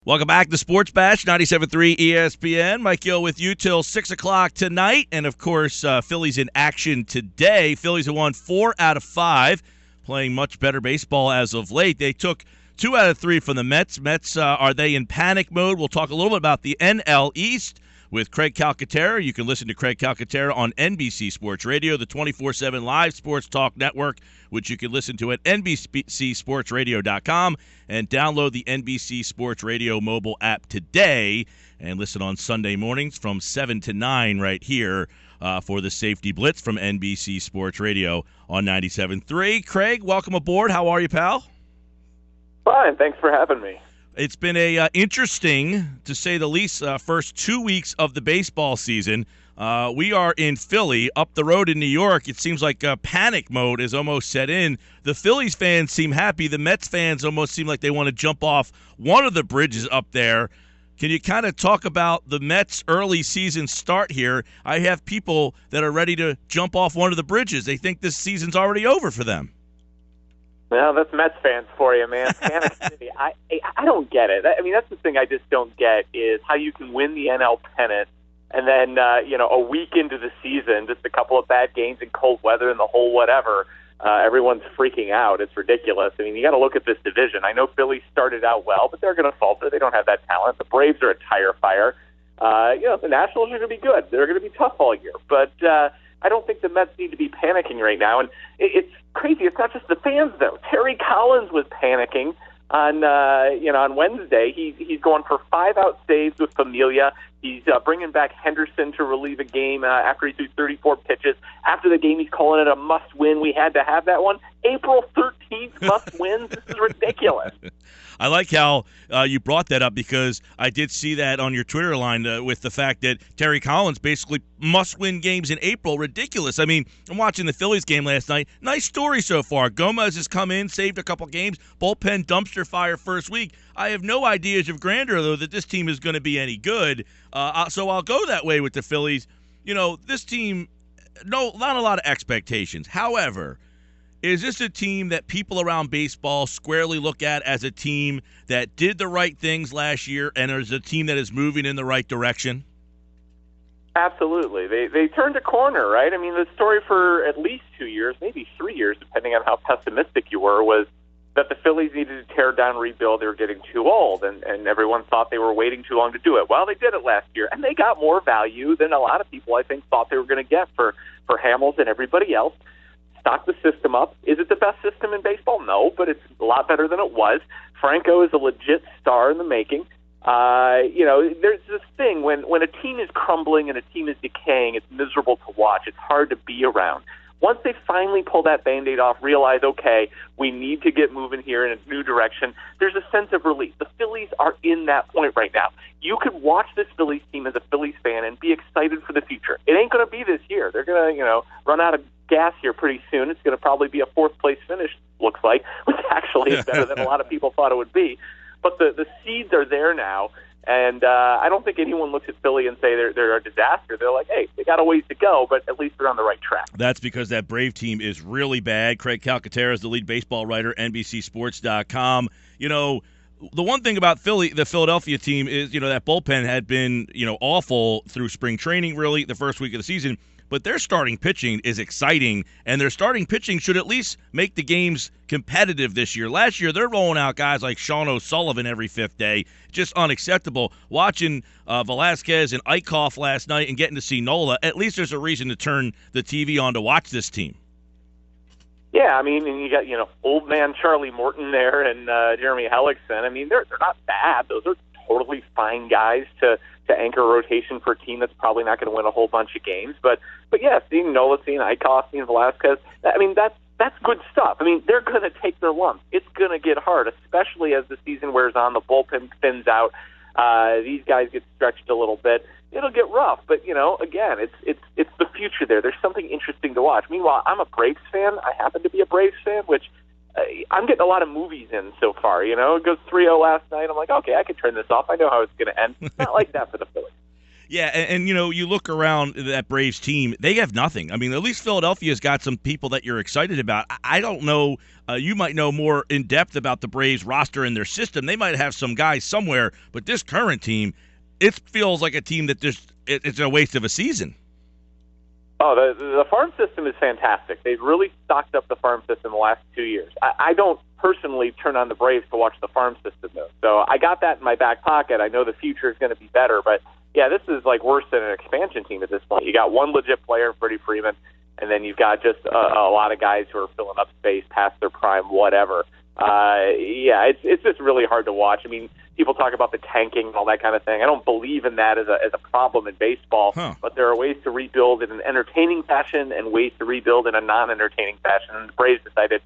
Welcome back to Sports Bash, 97.3 ESPN. Mike Gill with you till 6 o'clock tonight. And, of course, Phillies in action today. Phillies have won 4 out of 5, playing much better baseball as of late. They took 2 out of 3 from the Mets. Mets, are they in panic mode? We'll talk a little bit about the NL East with Craig Calcaterra. You can listen to Craig Calcaterra on NBC Sports Radio, the 24/7 live sports talk network, which you can listen to at NBCSportsRadio.com and download the NBC Sports Radio mobile app today and listen on Sunday mornings from 7 to 9 right here for the Safety Blitz from NBC Sports Radio on 97.3. Craig, welcome aboard. How are you, pal? Fine. Thanks for having me. It's been a interesting, to say the least, first 2 weeks of the baseball season. We are in Philly, up the road in New York. It seems like panic mode is almost set in. The Phillies fans seem happy. The Mets fans almost seem like they want to jump off one of the bridges up there. Can you kind of talk about the Mets' early season start here? I have people that are ready to jump off one of the bridges. They think this season's already over for them. Well, that's Mets fans for you, man. Panic City. I don't get it. I mean, that's the thing I just don't get is how you can win the NL pennant and then, a week into the season, just a couple of bad games in cold weather and the whole whatever, everyone's freaking out. It's ridiculous. I mean, you got to look at this division. I know Philly started out well, but they're going to falter. They don't have that talent. The Braves are a tire fire. The Nationals are going to be good. They're going to be tough all year. But I don't think the Mets need to be panicking right now. And it's crazy. It's not just the fans, though. Terry Collins was panicking on Wednesday. He's going for 5-out saves with Familia. He's bringing back Henderson to relieve a game after he threw 34 pitches. After the game, he's calling it a must-win. We had to have that one. April 13th must-win. This is ridiculous. I like how you brought that up because I did see that on your Twitter line with the fact that Terry Collins basically must-win games in April. Ridiculous. I mean, I'm watching the Phillies game last night. Nice story so far. Gomez has come in, saved a couple games. Bullpen dumpster fire first week. I have no ideas of grandeur, though, that this team is going to be any good. So I'll go that way with the Phillies. This team, not a lot of expectations. However, is this a team that people around baseball squarely look at as a team that did the right things last year and is a team that is moving in the right direction? Absolutely. They turned a corner, right? I mean, the story for at least 2 years, maybe 3 years, depending on how pessimistic you were, was that the Phillies needed to tear down, rebuild. They were getting too old, and everyone thought they were waiting too long to do it. Well, they did it last year, and they got more value than a lot of people, I think, thought they were going to get for Hamels and everybody else. Stock the system up. Is it the best system in baseball? No, but it's a lot better than it was. Franco is a legit star in the making. There's this thing when a team is crumbling and a team is decaying, it's miserable to watch. It's hard to be around. Once they finally pull that Band-Aid off, realize, okay, we need to get moving here in a new direction, there's a sense of relief. The Phillies are in that point right now. You could watch this Phillies team as a Phillies fan and be excited for the future. It ain't going to be this year. They're going to, run out of gas here pretty soon. It's going to probably be a fourth-place finish, looks like, which actually is better than a lot of people thought it would be. But the seeds are there now. And I don't think anyone looks at Philly and say they're a disaster. They're like, hey, they got a ways to go, but at least they're on the right track. That's because that Brave team is really bad. Craig Calcaterra is the lead baseball writer, NBCSports.com. The one thing about the Philadelphia team is, that bullpen had been, awful through spring training, really, the first week of the season. But their starting pitching is exciting, and their starting pitching should at least make the games competitive this year. Last year, they're rolling out guys like Sean O'Sullivan every fifth day. Just unacceptable. Watching Velasquez and Eichhoff last night and getting to see Nola, at least there's a reason to turn the TV on to watch this team. Yeah, I mean, and you got, old man Charlie Morton there and Jeremy Hellickson. I mean, they're not bad. Those are totally fine guys to anchor a rotation for a team that's probably not going to win a whole bunch of games. But yeah, seeing Nola, seeing Eichhoff, seeing Velasquez, I mean, that's good stuff. I mean, they're going to take their lumps. It's going to get hard, especially as the season wears on, the bullpen thins out, these guys get stretched a little bit. It'll get rough, but, again, it's the future there. There's something interesting to watch. Meanwhile, I'm a Braves fan. I happen to be a Braves fan, which I'm getting a lot of movies in so far. It goes 3-0 last night. I'm like, okay, I can turn this off. I know how it's going to end. Not like that for the Phillies. Yeah, and you look around that Braves team, they have nothing. I mean, at least Philadelphia's got some people that you're excited about. I don't know. You might know more in depth about the Braves roster and their system. They might have some guys somewhere, but this current team, it feels like a team that it's a waste of a season. Oh, the farm system is fantastic. They've really stocked up the farm system the last 2 years. I don't personally turn on the Braves to watch the farm system, though. So I got that in my back pocket. I know the future is going to be better. But, yeah, this is like worse than an expansion team at this point. You got one legit player, Freddie Freeman, and then you've got just a lot of guys who are filling up space past their prime, whatever. Yeah, it's just really hard to watch. I mean, people talk about the tanking and all that kind of thing. I don't believe in that as a problem in baseball, but there are ways to rebuild in an entertaining fashion and ways to rebuild in a non-entertaining fashion. And the Braves decided,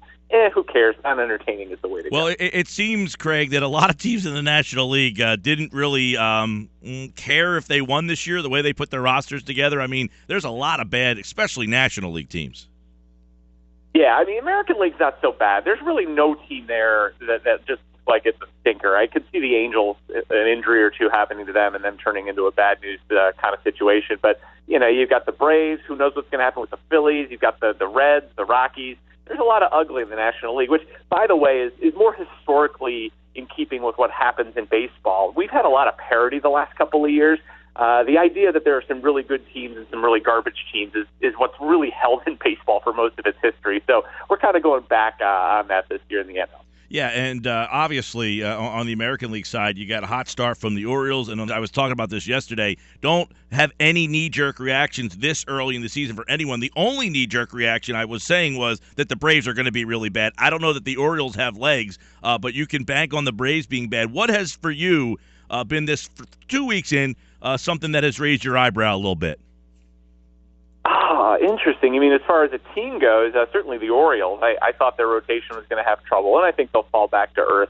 who cares? Non-entertaining is the way to go. Well, it seems, Craig, that a lot of teams in the National League didn't really care if they won this year, the way they put their rosters together. I mean, there's a lot of bad, especially National League teams. Yeah, I mean, American League's not so bad. There's really no team there that just like it's a stinker. I could see the Angels, an injury or two happening to them and them turning into a bad news kind of situation. But, you've got the Braves. Who knows what's going to happen with the Phillies? You've got the Reds, the Rockies. There's a lot of ugly in the National League, which, by the way, is more historically in keeping with what happens in baseball. We've had a lot of parity the last couple of years. The idea that there are some really good teams and some really garbage teams is what's really held in baseball for most of its history. So we're kind of going back on that this year in the NFL. Yeah, and obviously on the American League side, you got a hot start from the Orioles, and I was talking about this yesterday. Don't have any knee-jerk reactions this early in the season for anyone. The only knee-jerk reaction I was saying was that the Braves are going to be really bad. I don't know that the Orioles have legs, but you can bank on the Braves being bad. What has, for you, been this 2 weeks in, something that has raised your eyebrow a little bit? Interesting. I mean, as far as a team goes, certainly the Orioles. I thought their rotation was going to have trouble, and I think they'll fall back to earth.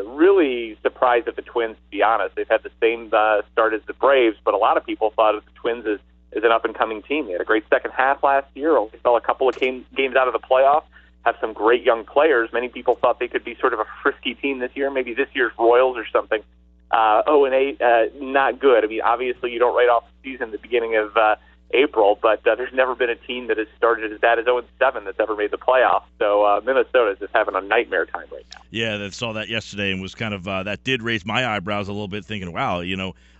Really surprised at the Twins, to be honest. They've had the same start as the Braves, but a lot of people thought of the Twins as an up-and-coming team. They had a great second half last year, only fell a couple of games out of the playoffs, have some great young players. Many people thought they could be sort of a frisky team this year, maybe this year's Royals or something. 0-8, not good. I mean, obviously you don't write off the season at the beginning of April, but there's never been a team that has started as bad as 0-7 that's ever made the playoffs. So Minnesota is just having a nightmare time right now. Yeah, I saw that yesterday and was kind of that did raise my eyebrows a little bit, thinking, wow,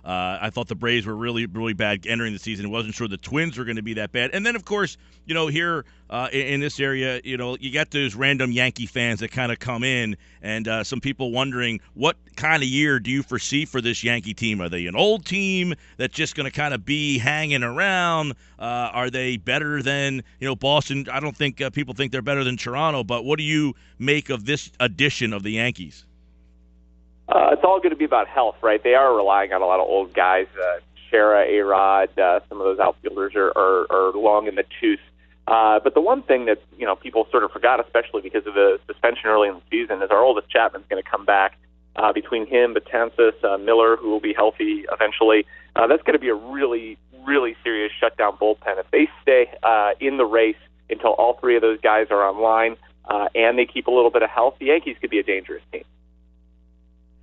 I thought the Braves were really, really bad entering the season. I wasn't sure the Twins were going to be that bad. And then, of course, here in this area, you got those random Yankee fans that kind of come in, and some people wondering, what kind of year do you foresee for this Yankee team? Are they an old team that's just going to kind of be hanging around? Are they better than, Boston? I don't think people think they're better than Toronto, but what do you make of this edition of the Yankees? It's all going to be about health, right? They are relying on a lot of old guys. Shara, A-Rod, some of those outfielders are long in the tooth. But the one thing that people sort of forgot, especially because of the suspension early in the season, is our oldest Chapman's going to come back. Between him, Betances, Miller, who will be healthy eventually, that's going to be a really, really serious shutdown bullpen. If they stay in the race until all three of those guys are online and they keep a little bit of health, the Yankees could be a dangerous team.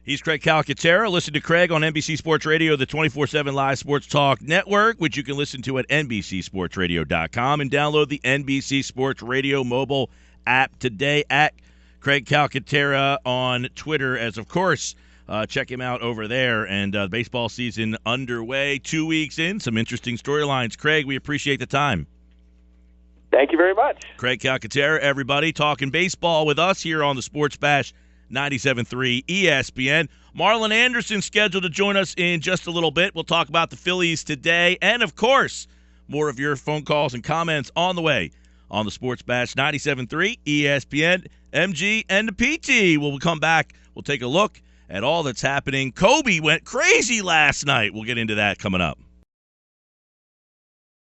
He's Craig Calcaterra. Listen to Craig on NBC Sports Radio, the 24/7 live sports talk network, which you can listen to at NBCSportsRadio.com and download the NBC Sports Radio mobile app today at Craig Calcaterra on Twitter. As, of course, check him out over there. And baseball season underway, 2 weeks in, some interesting storylines. Craig, we appreciate the time. Thank you very much. Craig Calcaterra, everybody, talking baseball with us here on the Sports Bash 97.3 ESPN. Marlon Anderson scheduled to join us in just a little bit. We'll talk about the Phillies today. And, of course, more of your phone calls and comments on the way on the Sports Bash 97.3 ESPN. MG and the PT. We'll come back. We'll take a look at all that's happening. Kobe went crazy last night. We'll get into that coming up.